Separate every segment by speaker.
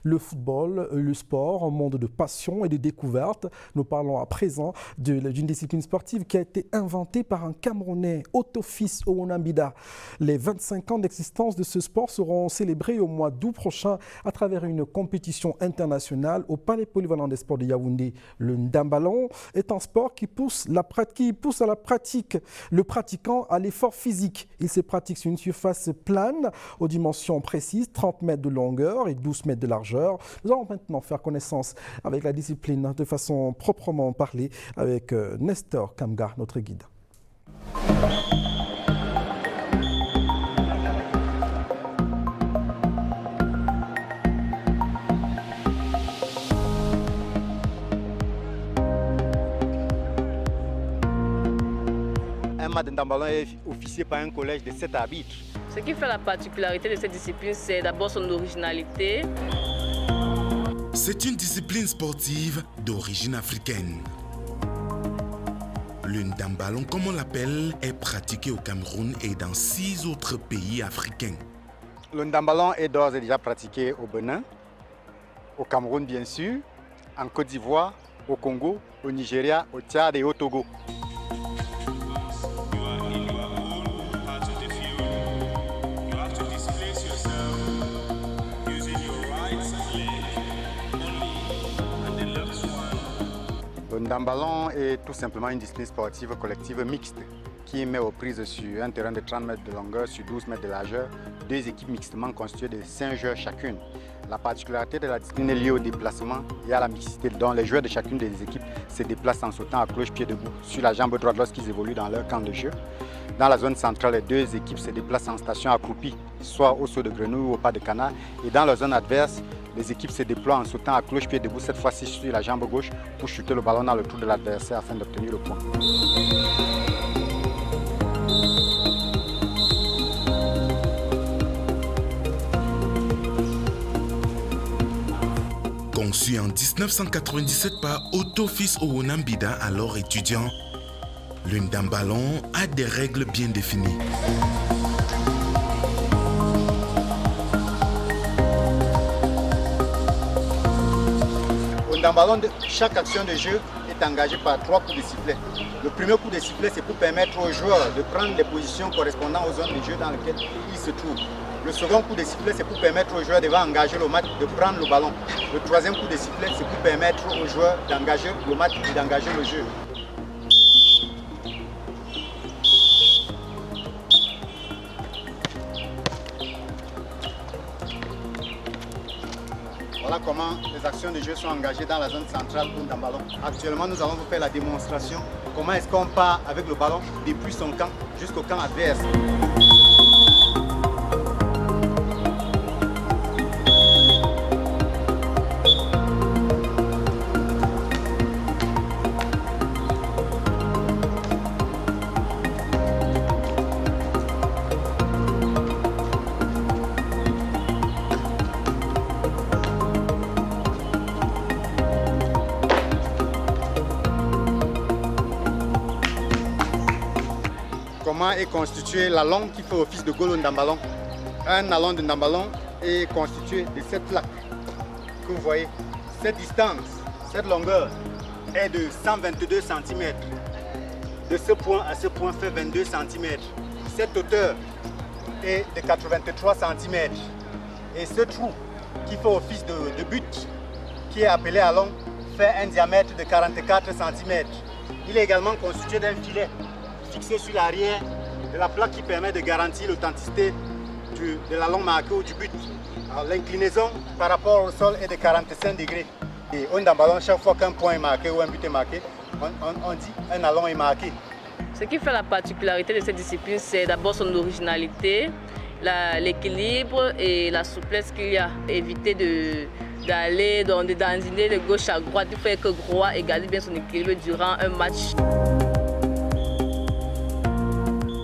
Speaker 1: Le football, le sport, un monde de passion et de découverte. Nous parlons à présent d'une discipline sportive qui a été inventée par un Camerounais, Otofis Owonambida. Les 25 ans d'existence de ce sport seront célébrés au mois d'août prochain à travers une compétition internationale au Palais Polyvalent des Sports de Yaoundé. Le ndambalon est un sport qui pousse à la pratique, le pratiquant à l'effort physique. Il se pratique sur une surface plane aux dimensions précises, 30 mètres de longueur et 12 mètres de largeur. Nous allons maintenant faire connaissance avec la discipline de façon proprement parlée avec Nestor Kamga, notre guide.
Speaker 2: Un match de ndambalon est officié par un collège de 7 arbitres.
Speaker 3: Ce qui fait la particularité de cette discipline, c'est d'abord son originalité.
Speaker 4: C'est une discipline sportive d'origine africaine. Le ndambalon, comme on l'appelle, est pratiqué au Cameroun et dans 6 autres pays africains.
Speaker 2: Le ndambalon est d'ores et déjà pratiqué au Bénin, au Cameroun bien sûr, en Côte d'Ivoire, au Congo, au Nigeria, au Tchad et au Togo. Le ndambalon est tout simplement une discipline sportive collective mixte qui met aux prises sur un terrain de 30 mètres de longueur sur 12 mètres de largeur, 2 équipes mixtement constituées de 5 joueurs chacune. La particularité de la discipline est liée au déplacement et à la mixité, dont les joueurs de chacune des équipes se déplacent en sautant à cloche-pied debout sur la jambe droite lorsqu'ils évoluent dans leur camp de jeu. Dans la zone centrale, les 2 équipes se déplacent en station accroupie, soit au saut de grenouille ou au pas de canard. Et dans la zone adverse, les équipes se déploient en sautant à cloche-pied debout, cette fois-ci sur la jambe gauche, pour chuter le ballon dans le trou de l'adversaire afin d'obtenir le point.
Speaker 4: Conçu en 1997 par Otofis Owonambida, alors étudiant, le ndambalon a des règles bien définies.
Speaker 2: Au ndambalon, chaque action de jeu est engagée par 3 coups de sifflet. Le premier coup de sifflet, c'est pour permettre aux joueurs de prendre les positions correspondant aux zones de jeu dans lesquelles ils se trouvent. Le second coup de sifflet, c'est pour permettre aux joueurs devant engager le match de prendre le ballon. Le troisième coup de sifflet, c'est pour permettre aux joueurs d'engager le match et d'engager le jeu. Voilà comment les actions de jeu sont engagées dans la zone centrale du ndambalon. Actuellement, nous allons vous faire la démonstration. Comment est-ce qu'on part avec le ballon depuis son camp jusqu'au camp adverse. Comment est constituée la longue qui fait office de goal au ndambalon. Un allon de ndambalon est constitué de cette plaque que vous voyez. Cette distance, cette longueur est de 122 cm. De ce point à ce point fait 22 cm. Cette hauteur est de 83 cm. Et ce trou qui fait office de but, qui est appelé allon, fait un diamètre de 44 cm. Il est également constitué d'un filet fixé sur l'arrière de la plaque qui permet de garantir l'authenticité de la longue marquée ou du but. L'inclinaison par rapport au sol est de 45 degrés. Et au ndambalon, chaque fois qu'un point est marqué ou un but est marqué, on dit un allon est marqué.
Speaker 3: Ce qui fait la particularité de cette discipline, c'est d'abord son originalité, l'équilibre et la souplesse qu'il y a. Éviter d'aller dandiner de gauche à droite, il faut être droit et garder bien son équilibre durant un match.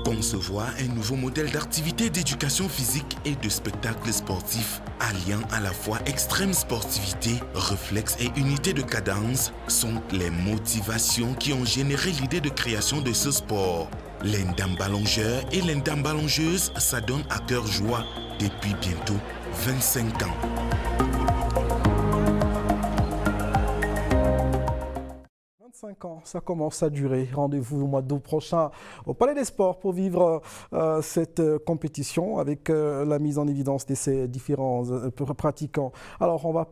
Speaker 4: Concevoir un nouveau modèle d'activité d'éducation physique et de spectacle sportif alliant à la fois extrême sportivité, réflexe et unité de cadence sont les motivations qui ont généré l'idée de création de ce sport. Les ndambalongeurs et les ndambalongeuses s'adonnent à cœur joie depuis bientôt 25 ans.
Speaker 1: 25 ans, ça commence à durer. Rendez-vous au mois d'août prochain au Palais des Sports pour vivre cette compétition avec la mise en évidence de ces différents pratiquants. Alors, on va